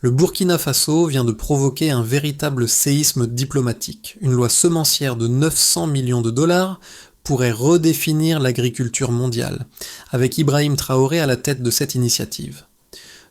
Le Burkina Faso vient de provoquer un véritable séisme diplomatique. Une loi semencière de 900 millions de dollars pourrait redéfinir l'agriculture mondiale, avec Ibrahim Traoré à la tête de cette initiative.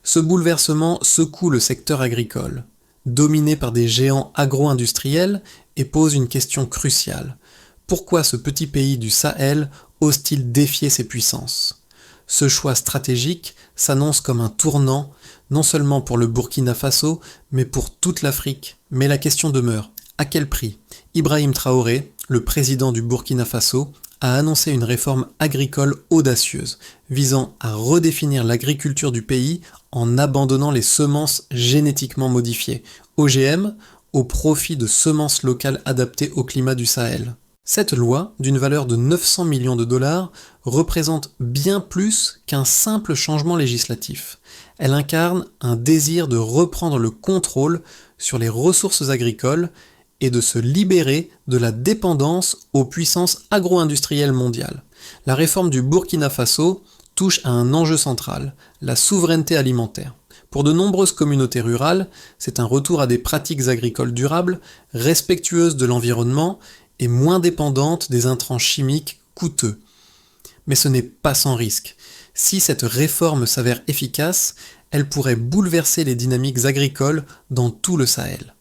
Ce bouleversement secoue le secteur agricole, dominé par des géants agro-industriels, et pose une question cruciale. Pourquoi ce petit pays du Sahel ose-t-il défier ces puissances ? Ce choix stratégique s'annonce comme un tournant, non seulement pour le Burkina Faso, mais pour toute l'Afrique. Mais la question demeure, à quel prix ? Ibrahim Traoré, le président du Burkina Faso, a annoncé une réforme agricole audacieuse, visant à redéfinir l'agriculture du pays en abandonnant les semences génétiquement modifiées, OGM, au profit de semences locales adaptées au climat du Sahel. Cette loi, d'une valeur de 900 millions de dollars, représente bien plus qu'un simple changement législatif. Elle incarne un désir de reprendre le contrôle sur les ressources agricoles et de se libérer de la dépendance aux puissances agro-industrielles mondiales. La réforme du Burkina Faso touche à un enjeu central, la souveraineté alimentaire. Pour de nombreuses communautés rurales, c'est un retour à des pratiques agricoles durables, respectueuses de l'environnement et moins dépendantes des intrants chimiques coûteux. Mais ce n'est pas sans risque. Si cette réforme s'avère efficace, elle pourrait bouleverser les dynamiques agricoles dans tout le Sahel.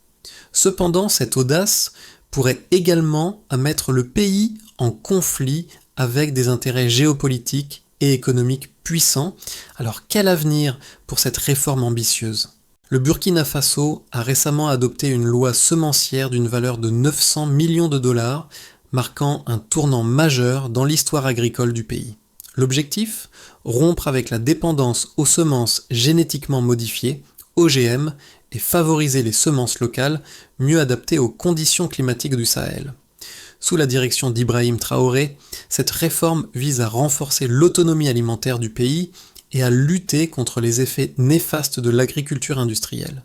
Cependant, cette audace pourrait également mettre le pays en conflit avec des intérêts géopolitiques et économiques puissants. Alors quel avenir pour cette réforme ambitieuse ? Le Burkina Faso a récemment adopté une loi semencière d'une valeur de 900 millions de dollars, marquant un tournant majeur dans l'histoire agricole du pays. L'objectif ? Rompre avec la dépendance aux semences génétiquement modifiées, OGM, et favoriser les semences locales mieux adaptées aux conditions climatiques du Sahel. Sous la direction d'Ibrahim Traoré, cette réforme vise à renforcer l'autonomie alimentaire du pays et à lutter contre les effets néfastes de l'agriculture industrielle,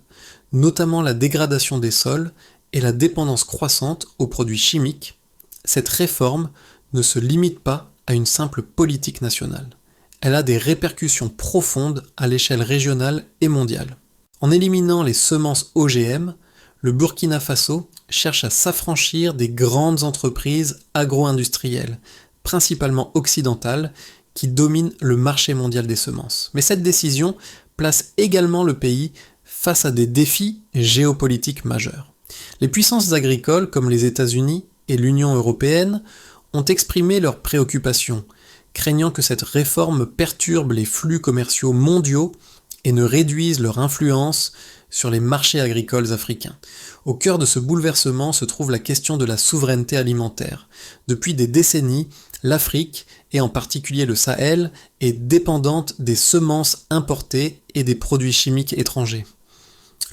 notamment la dégradation des sols et la dépendance croissante aux produits chimiques. Cette réforme ne se limite pas à une simple politique nationale. Elle a des répercussions profondes à l'échelle régionale et mondiale. En éliminant les semences OGM, le Burkina Faso cherche à s'affranchir des grandes entreprises agro-industrielles, principalement occidentales, qui dominent le marché mondial des semences. Mais cette décision place également le pays face à des défis géopolitiques majeurs. Les puissances agricoles comme les États-Unis et l'Union européenne ont exprimé leurs préoccupations, craignant que cette réforme perturbe les flux commerciaux mondiaux et ne réduisent leur influence sur les marchés agricoles africains. Au cœur de ce bouleversement se trouve la question de la souveraineté alimentaire. Depuis des décennies, l'Afrique, et en particulier le Sahel, est dépendante des semences importées et des produits chimiques étrangers.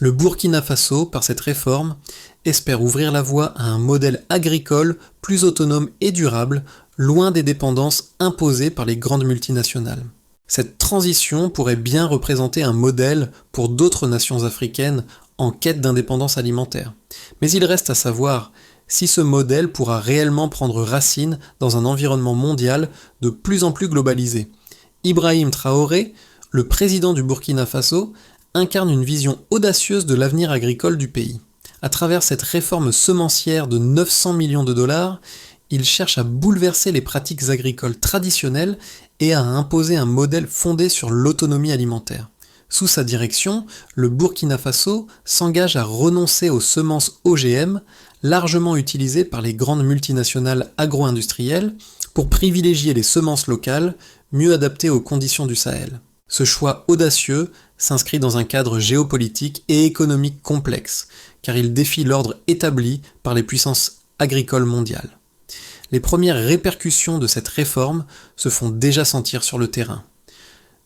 Le Burkina Faso, par cette réforme, espère ouvrir la voie à un modèle agricole plus autonome et durable, loin des dépendances imposées par les grandes multinationales. Cette transition pourrait bien représenter un modèle pour d'autres nations africaines en quête d'indépendance alimentaire. Mais il reste à savoir si ce modèle pourra réellement prendre racine dans un environnement mondial de plus en plus globalisé. Ibrahim Traoré, le président du Burkina Faso, incarne une vision audacieuse de l'avenir agricole du pays. À travers cette réforme semencière de 900 millions de dollars, il cherche à bouleverser les pratiques agricoles traditionnelles et à imposer un modèle fondé sur l'autonomie alimentaire. Sous sa direction, le Burkina Faso s'engage à renoncer aux semences OGM, largement utilisées par les grandes multinationales agro-industrielles, pour privilégier les semences locales, mieux adaptées aux conditions du Sahel. Ce choix audacieux s'inscrit dans un cadre géopolitique et économique complexe, car il défie l'ordre établi par les puissances agricoles mondiales. Les premières répercussions de cette réforme se font déjà sentir sur le terrain.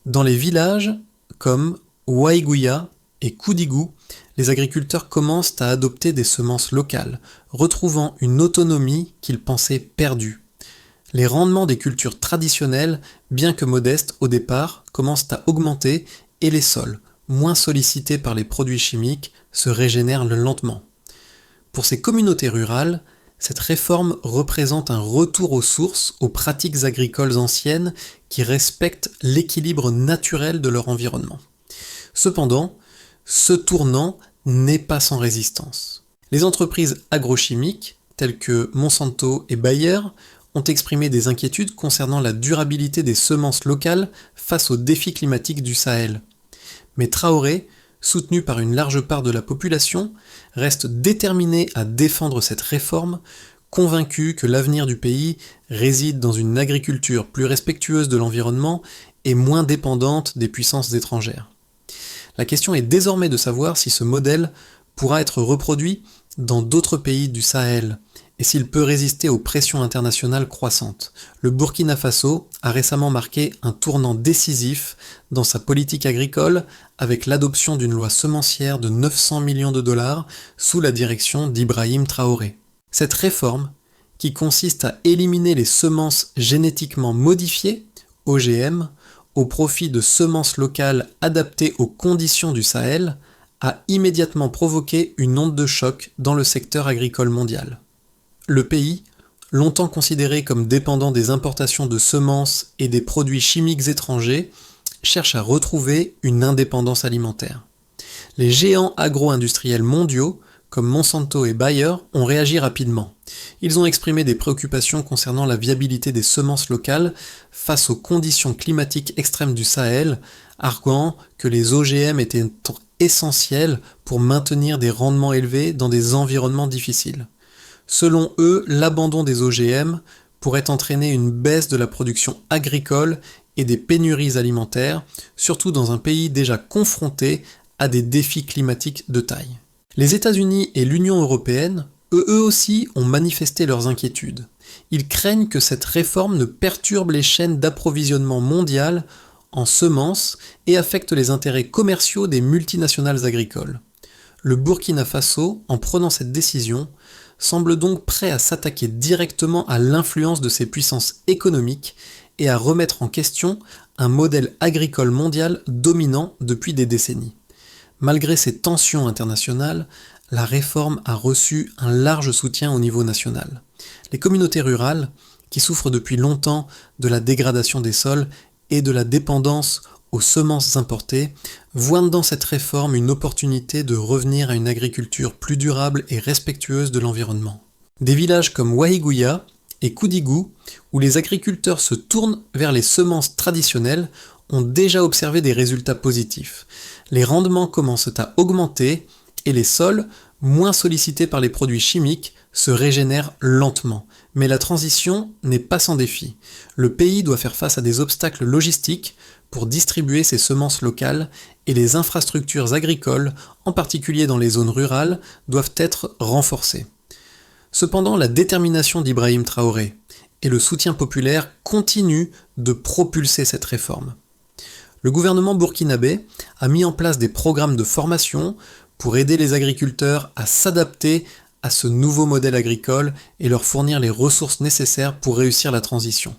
Dans les villages comme Ouaïgouya et Koudigou, les agriculteurs commencent à adopter des semences locales, retrouvant une autonomie qu'ils pensaient perdue. Les rendements des cultures traditionnelles, bien que modestes au départ, commencent à augmenter et les sols, moins sollicités par les produits chimiques, se régénèrent lentement. Pour ces communautés rurales, cette réforme représente un retour aux sources, aux pratiques agricoles anciennes qui respectent l'équilibre naturel de leur environnement. Cependant, Ce tournant n'est pas sans résistance. Les entreprises agrochimiques, telles que Monsanto et Bayer, ont exprimé des inquiétudes concernant la durabilité des semences locales face aux défis climatiques du Sahel. Mais Traoré, soutenu par une large part de la population, reste déterminé à défendre cette réforme, convaincu que l'avenir du pays réside dans une agriculture plus respectueuse de l'environnement et moins dépendante des puissances étrangères. La question est désormais de savoir si ce modèle pourra être reproduit dans d'autres pays du Sahel et s'il peut résister aux pressions internationales croissantes. Le Burkina Faso a récemment marqué un tournant décisif dans sa politique agricole avec l'adoption d'une loi semencière de 900 millions de dollars sous la direction d'Ibrahim Traoré. Cette réforme, qui consiste à éliminer les semences génétiquement modifiées, OGM, au profit de semences locales adaptées aux conditions du Sahel, a immédiatement provoqué une onde de choc dans le secteur agricole mondial. Le pays, longtemps considéré comme dépendant des importations de semences et des produits chimiques étrangers, cherche à retrouver une indépendance alimentaire. Les géants agro-industriels mondiaux, comme Monsanto et Bayer, ont réagi rapidement. Ils ont exprimé des préoccupations concernant la viabilité des semences locales face aux conditions climatiques extrêmes du Sahel, arguant que les OGM étaient essentiels pour maintenir des rendements élevés dans des environnements difficiles. Selon eux, l'abandon des OGM pourrait entraîner une baisse de la production agricole et des pénuries alimentaires, surtout dans un pays déjà confronté à des défis climatiques de taille. Les États-Unis et l'Union européenne, eux aussi, ont manifesté leurs inquiétudes. Ils craignent que cette réforme ne perturbe les chaînes d'approvisionnement mondiales en semences et affecte les intérêts commerciaux des multinationales agricoles. Le Burkina Faso, en prenant cette décision, semble donc prêt à s'attaquer directement à l'influence de ces puissances économiques et à remettre en question un modèle agricole mondial dominant depuis des décennies. Malgré ces tensions internationales, la réforme a reçu un large soutien au niveau national. Les communautés rurales, qui souffrent depuis longtemps de la dégradation des sols et de la dépendance aux semences importées, voient dans cette réforme une opportunité de revenir à une agriculture plus durable et respectueuse de l'environnement. Des villages comme Wahigouya et Koudigou, où les agriculteurs se tournent vers les semences traditionnelles, ont déjà observé des résultats positifs. Les rendements commencent à augmenter et les sols, moins sollicités par les produits chimiques, se régénèrent lentement. Mais la transition n'est pas sans défi. Le pays doit faire face à des obstacles logistiques pour distribuer ses semences locales et les infrastructures agricoles, en particulier dans les zones rurales, doivent être renforcées. Cependant, la détermination d'Ibrahim Traoré et le soutien populaire continuent de propulser cette réforme. Le gouvernement burkinabé a mis en place des programmes de formation pour aider les agriculteurs à s'adapter à ce nouveau modèle agricole et leur fournir les ressources nécessaires pour réussir la transition.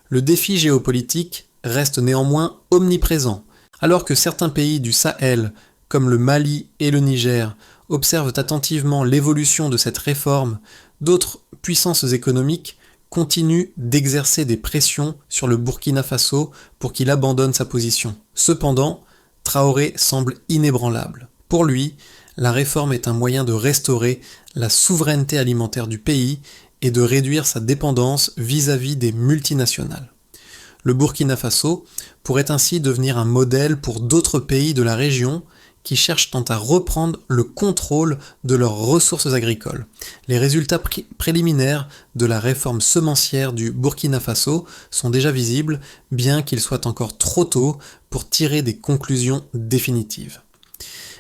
Le défi géopolitique reste néanmoins omniprésent, alors que certains pays du Sahel, comme le Mali et le Niger, observent attentivement l'évolution de cette réforme, d'autres puissances économiques continuent d'exercer des pressions sur le Burkina Faso pour qu'il abandonne sa position. Cependant, Traoré semble inébranlable. Pour lui, la réforme est un moyen de restaurer la souveraineté alimentaire du pays et de réduire sa dépendance vis-à-vis des multinationales. Le Burkina Faso pourrait ainsi devenir un modèle pour d'autres pays de la région qui cherchent à reprendre le contrôle de leurs ressources agricoles. Les résultats préliminaires de la réforme semencière du Burkina Faso sont déjà visibles, bien qu'il soit encore trop tôt pour tirer des conclusions définitives.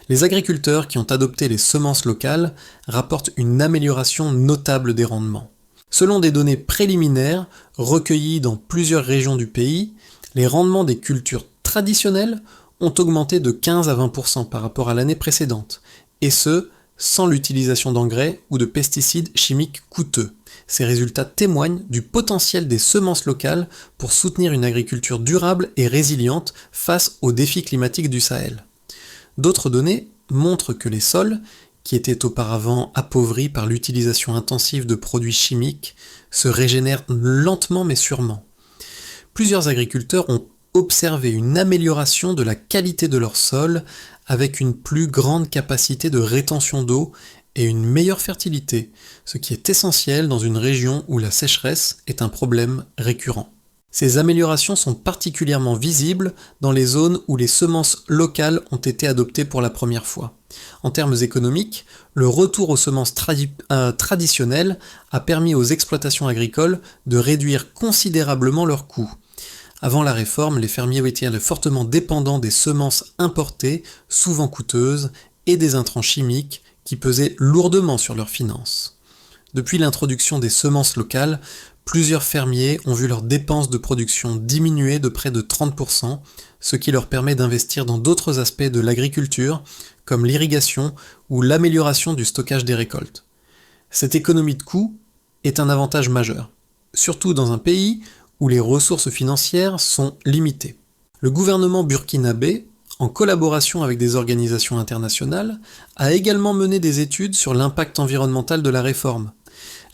Les agriculteurs qui ont adopté les semences locales rapportent une amélioration notable des rendements. Selon des données préliminaires recueillies dans plusieurs régions du pays, les rendements des cultures traditionnelles ont augmenté de 15 à 20% par rapport à l'année précédente, et ce, sans l'utilisation d'engrais ou de pesticides chimiques coûteux. Ces résultats témoignent du potentiel des semences locales pour soutenir une agriculture durable et résiliente face aux défis climatiques du Sahel. D'autres données montrent que les sols, qui étaient auparavant appauvris par l'utilisation intensive de produits chimiques, se régénèrent lentement mais sûrement. Plusieurs agriculteurs ont observé une amélioration de la qualité de leur sol avec une plus grande capacité de rétention d'eau et une meilleure fertilité, ce qui est essentiel dans une région où la sécheresse est un problème récurrent. Ces améliorations sont particulièrement visibles dans les zones où les semences locales ont été adoptées pour la première fois. En termes économiques, le retour aux semences traditionnelles a permis aux exploitations agricoles de réduire considérablement leurs coûts. Avant la réforme, les fermiers étaient fortement dépendants des semences importées, souvent coûteuses, et des intrants chimiques qui pesaient lourdement sur leurs finances. Depuis l'introduction des semences locales, plusieurs fermiers ont vu leurs dépenses de production diminuer de près de 30%, ce qui leur permet d'investir dans d'autres aspects de l'agriculture, comme l'irrigation ou l'amélioration du stockage des récoltes. Cette économie de coûts est un avantage majeur, surtout dans un pays où les ressources financières sont limitées. Le gouvernement burkinabé, en collaboration avec des organisations internationales, a également mené des études sur l'impact environnemental de la réforme.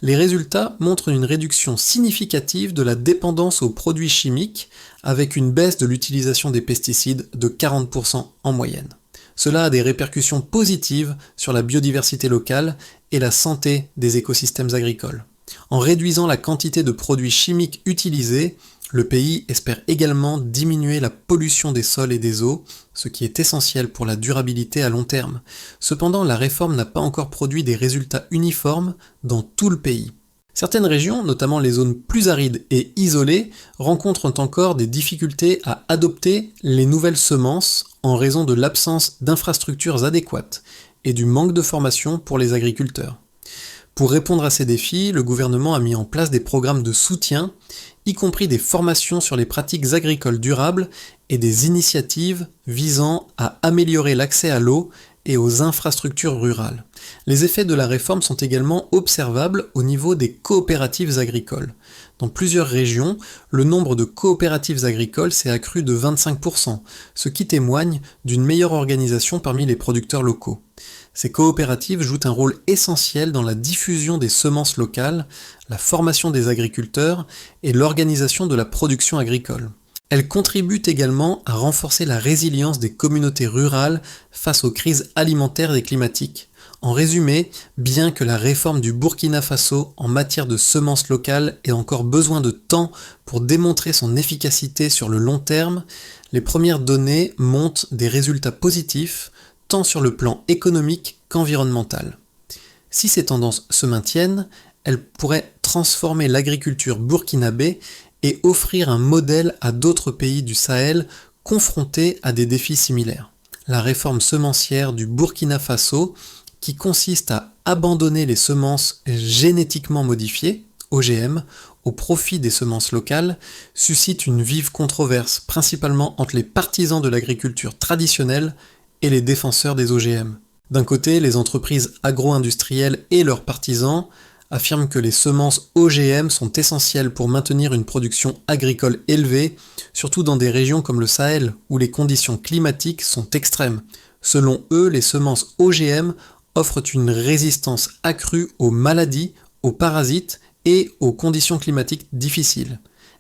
Les résultats montrent une réduction significative de la dépendance aux produits chimiques, avec une baisse de l'utilisation des pesticides de 40% en moyenne. Cela a des répercussions positives sur la biodiversité locale et la santé des écosystèmes agricoles. En réduisant la quantité de produits chimiques utilisés, le pays espère également diminuer la pollution des sols et des eaux, ce qui est essentiel pour la durabilité à long terme. Cependant, la réforme n'a pas encore produit des résultats uniformes dans tout le pays. Certaines régions, notamment les zones plus arides et isolées, rencontrent encore des difficultés à adopter les nouvelles semences en raison de l'absence d'infrastructures adéquates et du manque de formation pour les agriculteurs. Pour répondre à ces défis, le gouvernement a mis en place des programmes de soutien, y compris des formations sur les pratiques agricoles durables et des initiatives visant à améliorer l'accès à l'eau et aux infrastructures rurales. Les effets de la réforme sont également observables au niveau des coopératives agricoles. Dans plusieurs régions, le nombre de coopératives agricoles s'est accru de 25%, ce qui témoigne d'une meilleure organisation parmi les producteurs locaux. Ces coopératives jouent un rôle essentiel dans la diffusion des semences locales, la formation des agriculteurs et l'organisation de la production agricole. Elles contribuent également à renforcer la résilience des communautés rurales face aux crises alimentaires et climatiques. En résumé, bien que la réforme du Burkina Faso en matière de semences locales ait encore besoin de temps pour démontrer son efficacité sur le long terme, les premières données montrent des résultats positifs, tant sur le plan économique qu'environnemental. Si ces tendances se maintiennent, elles pourraient transformer l'agriculture burkinabé et offrir un modèle à d'autres pays du Sahel confrontés à des défis similaires. La réforme semencière du Burkina Faso, qui consiste à abandonner les semences génétiquement modifiées, OGM, au profit des semences locales, suscite une vive controverse, principalement entre les partisans de l'agriculture traditionnelle et les défenseurs des OGM. D'un côté, les entreprises agro-industrielles et leurs partisans affirment que les semences OGM sont essentielles pour maintenir une production agricole élevée, surtout dans des régions comme le Sahel, où les conditions climatiques sont extrêmes. Selon eux, les semences OGM offrent une résistance accrue aux maladies, aux parasites et aux conditions climatiques difficiles.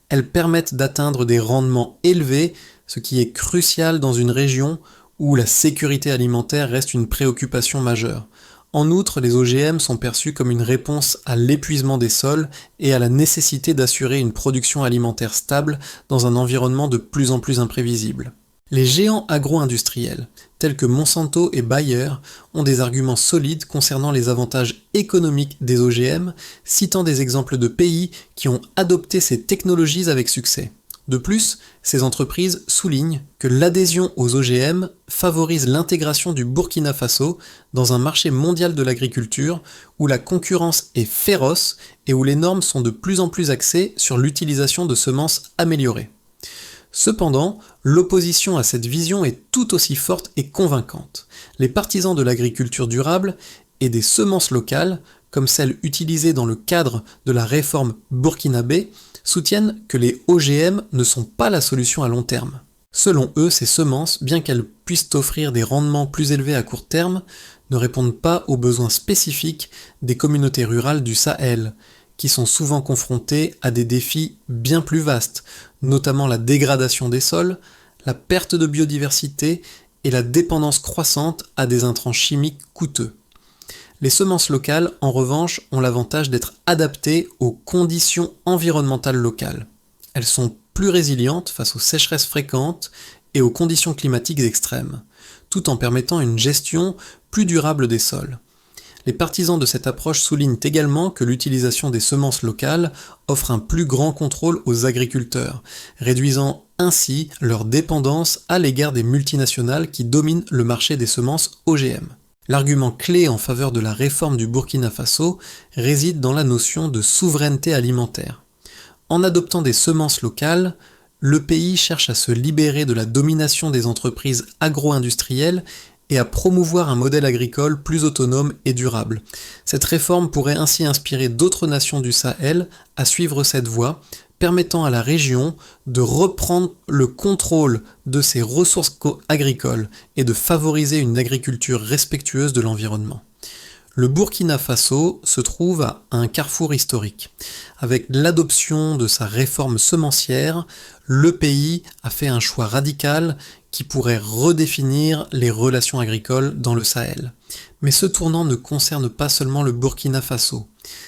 Elles permettent d'atteindre des rendements élevés, ce qui est crucial dans une région où la sécurité alimentaire reste une préoccupation majeure. En outre, les OGM sont perçus comme une réponse à l'épuisement des sols et à la nécessité d'assurer une production alimentaire stable dans un environnement de plus en plus imprévisible. Les géants agro-industriels, tels que Monsanto et Bayer, ont des arguments solides concernant les avantages économiques des OGM, citant des exemples de pays qui ont adopté ces technologies avec succès. De plus, ces entreprises soulignent que l'adhésion aux OGM favorise l'intégration du Burkina Faso dans un marché mondial de l'agriculture où la concurrence est féroce et où les normes sont de plus en plus axées sur l'utilisation de semences améliorées. Cependant, l'opposition à cette vision est tout aussi forte et convaincante. Les partisans de l'agriculture durable et des semences locales, comme celles utilisées dans le cadre de la réforme burkinabé, soutiennent que les OGM ne sont pas la solution à long terme. Selon eux, ces semences, bien qu'elles puissent offrir des rendements plus élevés à court terme, ne répondent pas aux besoins spécifiques des communautés rurales du Sahel, qui sont souvent confrontés à des défis bien plus vastes, notamment la dégradation des sols, la perte de biodiversité et la dépendance croissante à des intrants chimiques coûteux. Les semences locales, en revanche, ont l'avantage d'être adaptées aux conditions environnementales locales. Elles sont plus résilientes face aux sécheresses fréquentes et aux conditions climatiques extrêmes, tout en permettant une gestion plus durable des sols. Les partisans de cette approche soulignent également que l'utilisation des semences locales offre un plus grand contrôle aux agriculteurs, réduisant ainsi leur dépendance à l'égard des multinationales qui dominent le marché des semences OGM. L'argument clé en faveur de la réforme du Burkina Faso réside dans la notion de souveraineté alimentaire. En adoptant des semences locales, le pays cherche à se libérer de la domination des entreprises agro-industrielles et à promouvoir un modèle agricole plus autonome et durable. Cette réforme pourrait ainsi inspirer d'autres nations du Sahel à suivre cette voie, permettant à la région de reprendre le contrôle de ses ressources agricoles et de favoriser une agriculture respectueuse de l'environnement. Le Burkina Faso se trouve à un carrefour historique. Avec l'adoption de sa réforme semencière, le pays a fait un choix radical qui pourrait redéfinir les relations agricoles dans le Sahel. Mais ce tournant ne concerne pas seulement le Burkina Faso.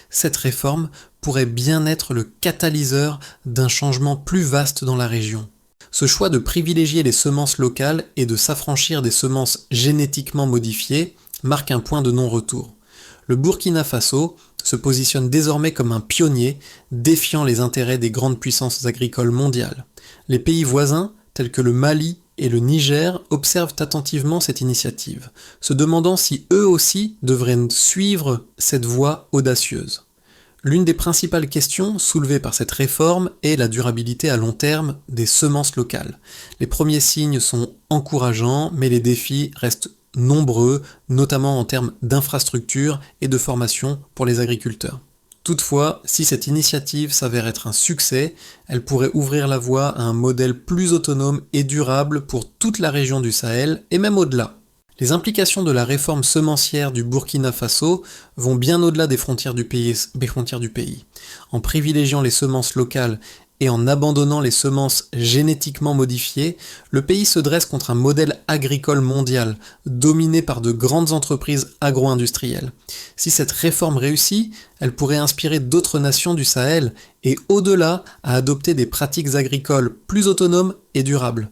Cette réforme pourrait bien être le catalyseur d'un changement plus vaste dans la région. Ce choix de privilégier les semences locales et de s'affranchir des semences génétiquement modifiées marque un point de non-retour. Le Burkina Faso se positionne désormais comme un pionnier, défiant les intérêts des grandes puissances agricoles mondiales. Les pays voisins, tels que le Mali et le Niger, observent attentivement cette initiative, se demandant si eux aussi devraient suivre cette voie audacieuse. L'une des principales questions soulevées par cette réforme est la durabilité à long terme des semences locales. Les premiers signes sont encourageants, mais les défis restent nombreux, notamment en termes d'infrastructures et de formation pour les agriculteurs. Toutefois, si cette initiative s'avère être un succès, elle pourrait ouvrir la voie à un modèle plus autonome et durable pour toute la région du Sahel et même au-delà. Les implications de la réforme semencière du Burkina Faso vont bien au-delà des frontières du pays. En privilégiant les semences locales et en abandonnant les semences génétiquement modifiées, le pays se dresse contre un modèle agricole mondial, dominé par de grandes entreprises agro-industrielles. Si cette réforme réussit, elle pourrait inspirer d'autres nations du Sahel et au-delà à adopter des pratiques agricoles plus autonomes et durables.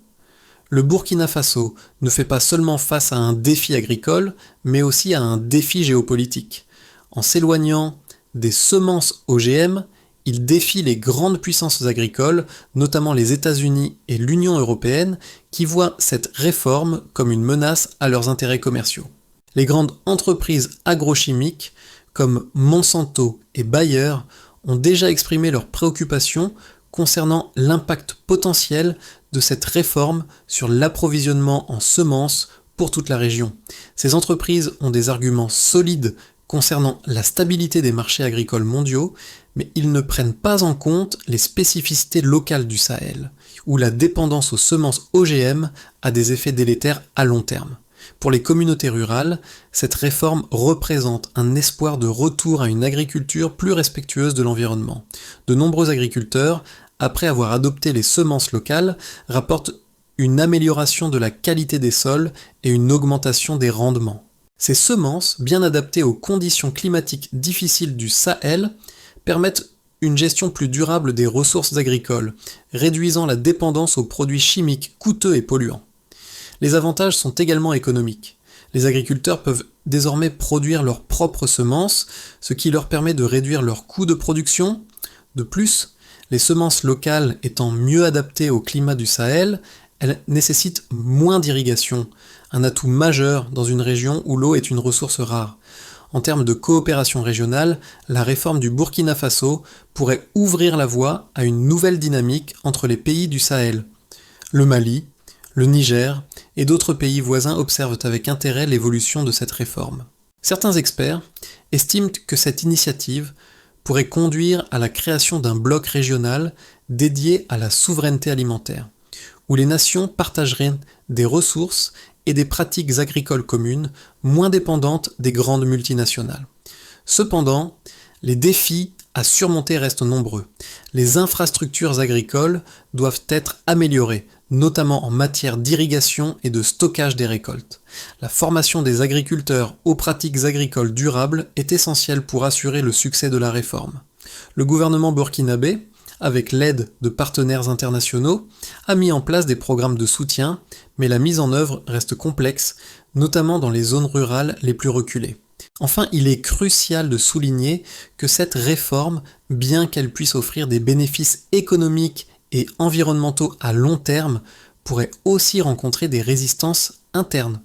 Le Burkina Faso ne fait pas seulement face à un défi agricole, mais aussi à un défi géopolitique. En s'éloignant des semences OGM, il défie les grandes puissances agricoles, notamment les États-Unis et l'Union européenne, qui voient cette réforme comme une menace à leurs intérêts commerciaux. Les grandes entreprises agrochimiques, comme Monsanto et Bayer, ont déjà exprimé leurs préoccupations concernant l'impact potentiel de cette réforme sur l'approvisionnement en semences pour toute la région. Ces entreprises ont des arguments solides concernant la stabilité des marchés agricoles mondiaux, mais ils ne prennent pas en compte les spécificités locales du Sahel, où la dépendance aux semences OGM a des effets délétères à long terme. Pour les communautés rurales, cette réforme représente un espoir de retour à une agriculture plus respectueuse de l'environnement. De nombreux agriculteurs, après avoir adopté les semences locales, rapportent une amélioration de la qualité des sols et une augmentation des rendements. Ces semences, bien adaptées aux conditions climatiques difficiles du Sahel, permettent une gestion plus durable des ressources agricoles, réduisant la dépendance aux produits chimiques coûteux et polluants. Les avantages sont également économiques. Les agriculteurs peuvent désormais produire leurs propres semences, ce qui leur permet de réduire leurs coûts de production. De plus, les semences locales étant mieux adaptées au climat du Sahel, elles nécessitent moins d'irrigation, un atout majeur dans une région où l'eau est une ressource rare. En termes de coopération régionale, la réforme du Burkina Faso pourrait ouvrir la voie à une nouvelle dynamique entre les pays du Sahel. Le Mali, le Niger et d'autres pays voisins observent avec intérêt l'évolution de cette réforme. Certains experts estiment que cette initiative pourrait conduire à la création d'un bloc régional dédié à la souveraineté alimentaire, où les nations partageraient des ressources et des pratiques agricoles communes moins dépendantes des grandes multinationales. Cependant, les défis à surmonter restent nombreux. Les infrastructures agricoles doivent être améliorées, notamment en matière d'irrigation et de stockage des récoltes. La formation des agriculteurs aux pratiques agricoles durables est essentielle pour assurer le succès de la réforme. Le gouvernement burkinabé, avec l'aide de partenaires internationaux, a mis en place des programmes de soutien, mais la mise en œuvre reste complexe, notamment dans les zones rurales les plus reculées. Enfin, il est crucial de souligner que cette réforme, bien qu'elle puisse offrir des bénéfices économiques et environnementaux à long terme, pourrait aussi rencontrer des résistances internes.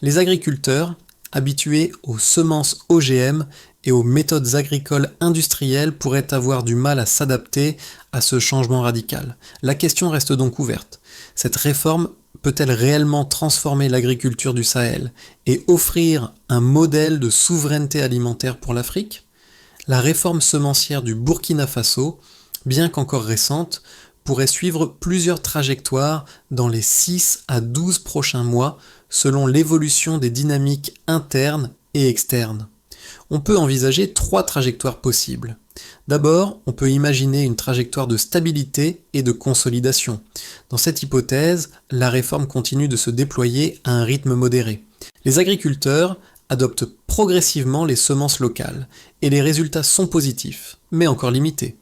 Les agriculteurs, habitués aux semences OGM et aux méthodes agricoles industrielles, pourraient avoir du mal à s'adapter à ce changement radical. La question reste donc ouverte. Cette réforme peut-elle réellement transformer l'agriculture du Sahel et offrir un modèle de souveraineté alimentaire pour l'Afrique ? La réforme semencière du Burkina Faso, bien qu'encore récente, pourrait suivre plusieurs trajectoires dans les 6 à 12 prochains mois selon l'évolution des dynamiques internes et externes. On peut envisager 3 trajectoires possibles. D'abord, on peut imaginer une trajectoire de stabilité et de consolidation. Dans cette hypothèse, la réforme continue de se déployer à un rythme modéré. Les agriculteurs adoptent progressivement les semences locales, et les résultats sont positifs, mais encore limités.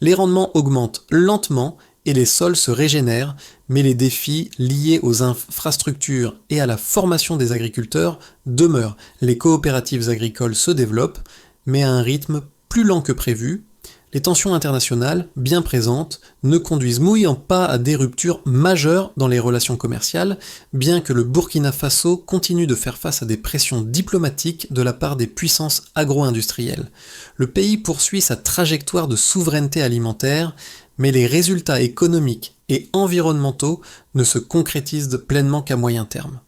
Les rendements augmentent lentement et les sols se régénèrent, mais les défis liés aux infrastructures et à la formation des agriculteurs demeurent. Les coopératives agricoles se développent, mais à un rythme plus lent que prévu. Les tensions internationales, bien présentes, ne conduisent mouillant pas à des ruptures majeures dans les relations commerciales, bien que le Burkina Faso continue de faire face à des pressions diplomatiques de la part des puissances agro-industrielles. Le pays poursuit sa trajectoire de souveraineté alimentaire, mais les résultats économiques et environnementaux ne se concrétisent pleinement qu'à moyen terme.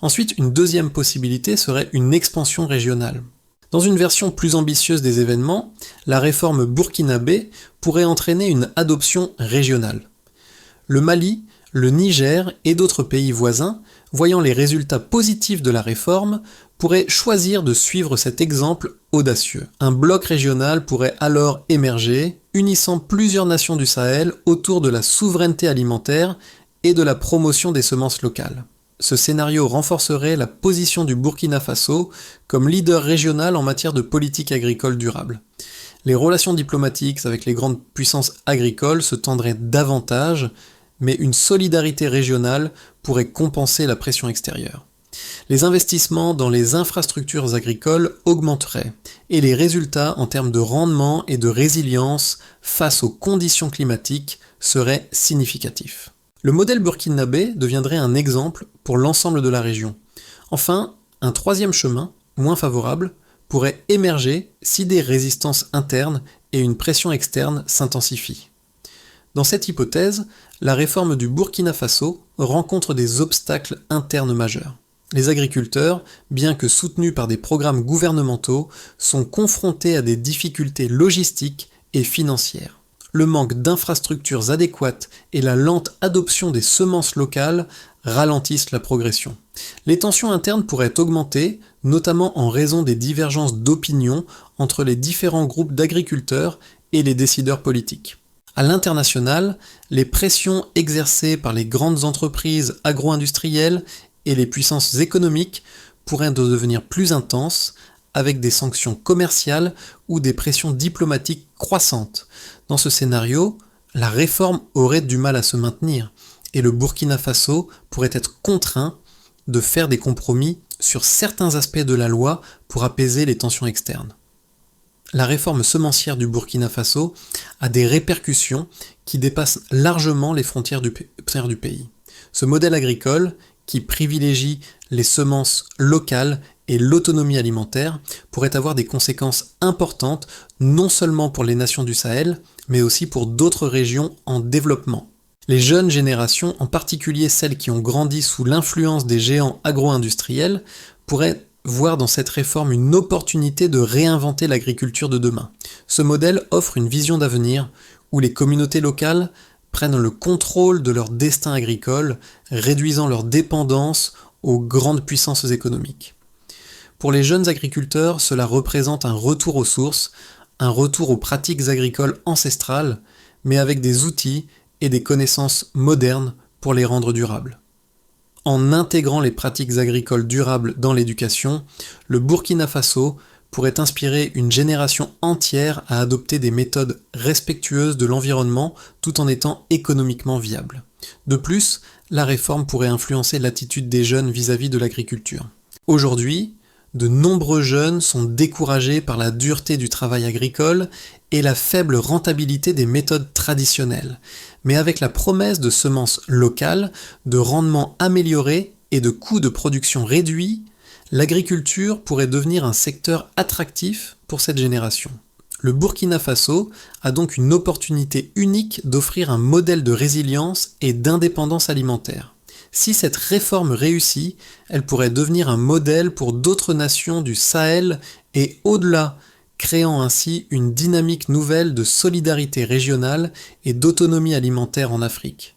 Ensuite, une deuxième possibilité serait une expansion régionale. Dans une version plus ambitieuse des événements, la réforme burkinabé pourrait entraîner une adoption régionale. Le Mali, le Niger et d'autres pays voisins, voyant les résultats positifs de la réforme, pourraient choisir de suivre cet exemple audacieux. Un bloc régional pourrait alors émerger, unissant plusieurs nations du Sahel autour de la souveraineté alimentaire et de la promotion des semences locales. Ce scénario renforcerait la position du Burkina Faso comme leader régional en matière de politique agricole durable. Les relations diplomatiques avec les grandes puissances agricoles se tendraient davantage, mais une solidarité régionale pourrait compenser la pression extérieure. Les investissements dans les infrastructures agricoles augmenteraient, et les résultats en termes de rendement et de résilience face aux conditions climatiques seraient significatifs. Le modèle burkinabé deviendrait un exemple pour l'ensemble de la région. Enfin, un troisième chemin, moins favorable, pourrait émerger si des résistances internes et une pression externe s'intensifient. Dans cette hypothèse, la réforme du Burkina Faso rencontre des obstacles internes majeurs. Les agriculteurs, bien que soutenus par des programmes gouvernementaux, sont confrontés à des difficultés logistiques et financières. Le manque d'infrastructures adéquates et la lente adoption des semences locales ralentissent la progression. Les tensions internes pourraient augmenter, notamment en raison des divergences d'opinion entre les différents groupes d'agriculteurs et les décideurs politiques. À l'international, les pressions exercées par les grandes entreprises agro-industrielles et les puissances économiques pourraient devenir plus intenses, avec des sanctions commerciales ou des pressions diplomatiques croissantes. Dans ce scénario, la réforme aurait du mal à se maintenir, et le Burkina Faso pourrait être contraint de faire des compromis sur certains aspects de la loi pour apaiser les tensions externes. La réforme semencière du Burkina Faso a des répercussions qui dépassent largement les frontières du pays. Ce modèle agricole, qui privilégie les semences locales et l'autonomie alimentaire, pourrait avoir des conséquences importantes non seulement pour les nations du Sahel, mais aussi pour d'autres régions en développement. Les jeunes générations, en particulier celles qui ont grandi sous l'influence des géants agro-industriels, pourraient voir dans cette réforme une opportunité de réinventer l'agriculture de demain. Ce modèle offre une vision d'avenir où les communautés locales prennent le contrôle de leur destin agricole, réduisant leur dépendance aux grandes puissances économiques. Pour les jeunes agriculteurs, cela représente un retour aux sources, un retour aux pratiques agricoles ancestrales, mais avec des outils et des connaissances modernes pour les rendre durables. En intégrant les pratiques agricoles durables dans l'éducation, le Burkina Faso pourrait inspirer une génération entière à adopter des méthodes respectueuses de l'environnement tout en étant économiquement viables. De plus, la réforme pourrait influencer l'attitude des jeunes vis-à-vis de l'agriculture. Aujourd'hui, de nombreux jeunes sont découragés par la dureté du travail agricole et la faible rentabilité des méthodes traditionnelles, mais avec la promesse de semences locales, de rendements améliorés et de coûts de production réduits, l'agriculture pourrait devenir un secteur attractif pour cette génération. Le Burkina Faso a donc une opportunité unique d'offrir un modèle de résilience et d'indépendance alimentaire. Si cette réforme réussit, elle pourrait devenir un modèle pour d'autres nations du Sahel et au-delà, créant ainsi une dynamique nouvelle de solidarité régionale et d'autonomie alimentaire en Afrique.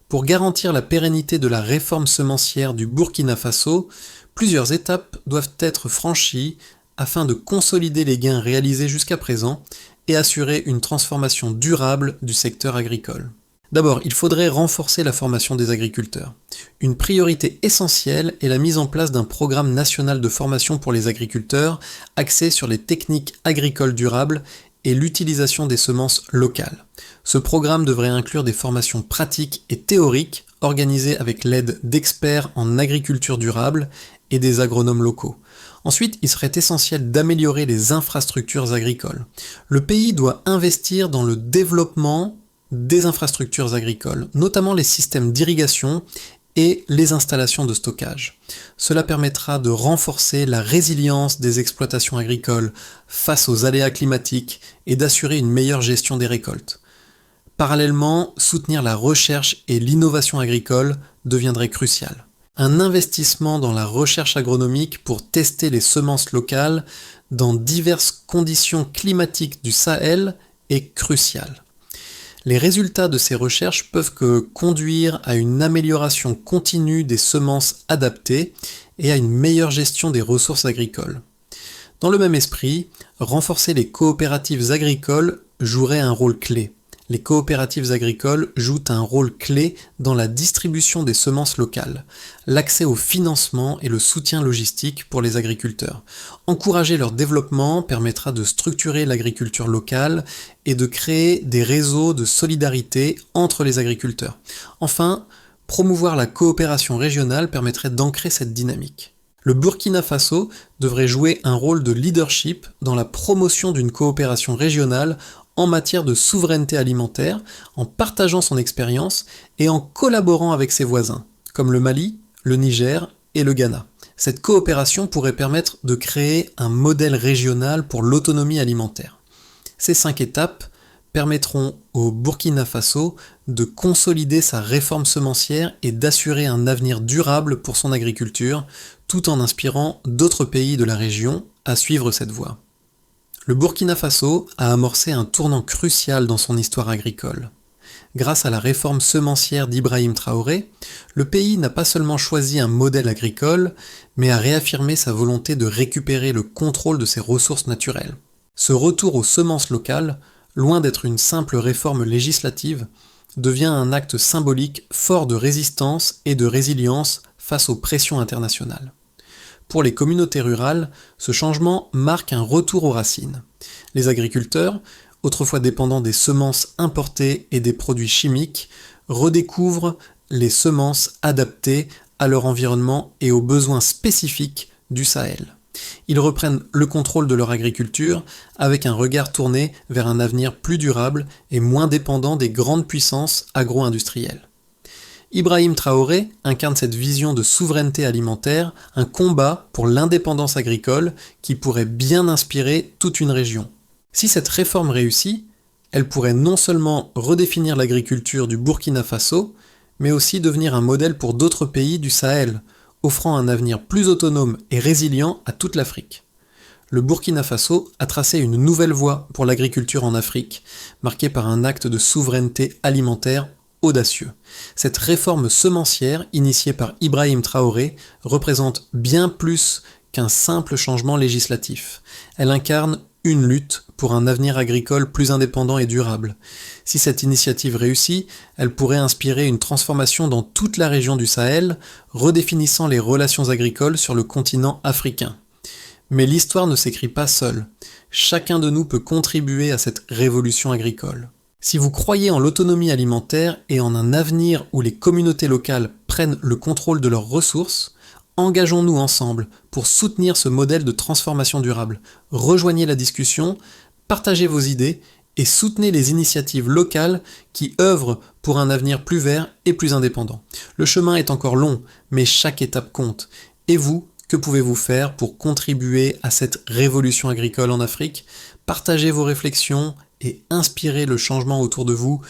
Pour garantir la pérennité de la réforme semencière du Burkina Faso, plusieurs étapes doivent être franchies afin de consolider les gains réalisés jusqu'à présent et assurer une transformation durable du secteur agricole. D'abord, il faudrait renforcer la formation des agriculteurs. Une priorité essentielle est la mise en place d'un programme national de formation pour les agriculteurs axé sur les techniques agricoles durables et l'utilisation des semences locales. Ce programme devrait inclure des formations pratiques et théoriques organisées avec l'aide d'experts en agriculture durable et des agronomes locaux. Ensuite, il serait essentiel d'améliorer les infrastructures agricoles. Le pays doit investir dans le développement des infrastructures agricoles, notamment les systèmes d'irrigation et les installations de stockage. Cela permettra de renforcer la résilience des exploitations agricoles face aux aléas climatiques et d'assurer une meilleure gestion des récoltes. Parallèlement, soutenir la recherche et l'innovation agricole deviendrait crucial. Un investissement dans la recherche agronomique pour tester les semences locales dans diverses conditions climatiques du Sahel est crucial. Les résultats de ces recherches peuvent conduire à une amélioration continue des semences adaptées et à une meilleure gestion des ressources agricoles. Dans le même esprit, renforcer les coopératives agricoles jouerait un rôle clé. Les coopératives agricoles jouent un rôle clé dans la distribution des semences locales, l'accès au financement et le soutien logistique pour les agriculteurs. Encourager leur développement permettra de structurer l'agriculture locale et de créer des réseaux de solidarité entre les agriculteurs. Enfin, promouvoir la coopération régionale permettrait d'ancrer cette dynamique. Le Burkina Faso devrait jouer un rôle de leadership dans la promotion d'une coopération régionale en matière de souveraineté alimentaire, en partageant son expérience et en collaborant avec ses voisins, comme le Mali, le Niger et le Ghana. Cette coopération pourrait permettre de créer un modèle régional pour l'autonomie alimentaire. Ces 5 étapes permettront au Burkina Faso de consolider sa réforme semencière et d'assurer un avenir durable pour son agriculture, tout en inspirant d'autres pays de la région à suivre cette voie. Le Burkina Faso a amorcé un tournant crucial dans son histoire agricole. Grâce à la réforme semencière d'Ibrahim Traoré, le pays n'a pas seulement choisi un modèle agricole, mais a réaffirmé sa volonté de récupérer le contrôle de ses ressources naturelles. Ce retour aux semences locales, loin d'être une simple réforme législative, devient un acte symbolique fort de résistance et de résilience face aux pressions internationales. Pour les communautés rurales, ce changement marque un retour aux racines. Les agriculteurs, autrefois dépendants des semences importées et des produits chimiques, redécouvrent les semences adaptées à leur environnement et aux besoins spécifiques du Sahel. Ils reprennent le contrôle de leur agriculture avec un regard tourné vers un avenir plus durable et moins dépendant des grandes puissances agro-industrielles. Ibrahim Traoré incarne cette vision de souveraineté alimentaire, un combat pour l'indépendance agricole qui pourrait bien inspirer toute une région. Si cette réforme réussit, elle pourrait non seulement redéfinir l'agriculture du Burkina Faso, mais aussi devenir un modèle pour d'autres pays du Sahel, offrant un avenir plus autonome et résilient à toute l'Afrique. Le Burkina Faso a tracé une nouvelle voie pour l'agriculture en Afrique, marquée par un acte de souveraineté alimentaire audacieux. Cette réforme semencière, initiée par Ibrahim Traoré, représente bien plus qu'un simple changement législatif. Elle incarne une lutte pour un avenir agricole plus indépendant et durable. Si cette initiative réussit, elle pourrait inspirer une transformation dans toute la région du Sahel, redéfinissant les relations agricoles sur le continent africain. Mais l'histoire ne s'écrit pas seule. Chacun de nous peut contribuer à cette révolution agricole. Si vous croyez en l'autonomie alimentaire et en un avenir où les communautés locales prennent le contrôle de leurs ressources, engageons-nous ensemble pour soutenir ce modèle de transformation durable. Rejoignez la discussion, partagez vos idées et soutenez les initiatives locales qui œuvrent pour un avenir plus vert et plus indépendant. Le chemin est encore long, mais chaque étape compte. Et vous, que pouvez-vous faire pour contribuer à cette révolution agricole en Afrique ? Partagez vos réflexions et inspirez le changement autour de vous.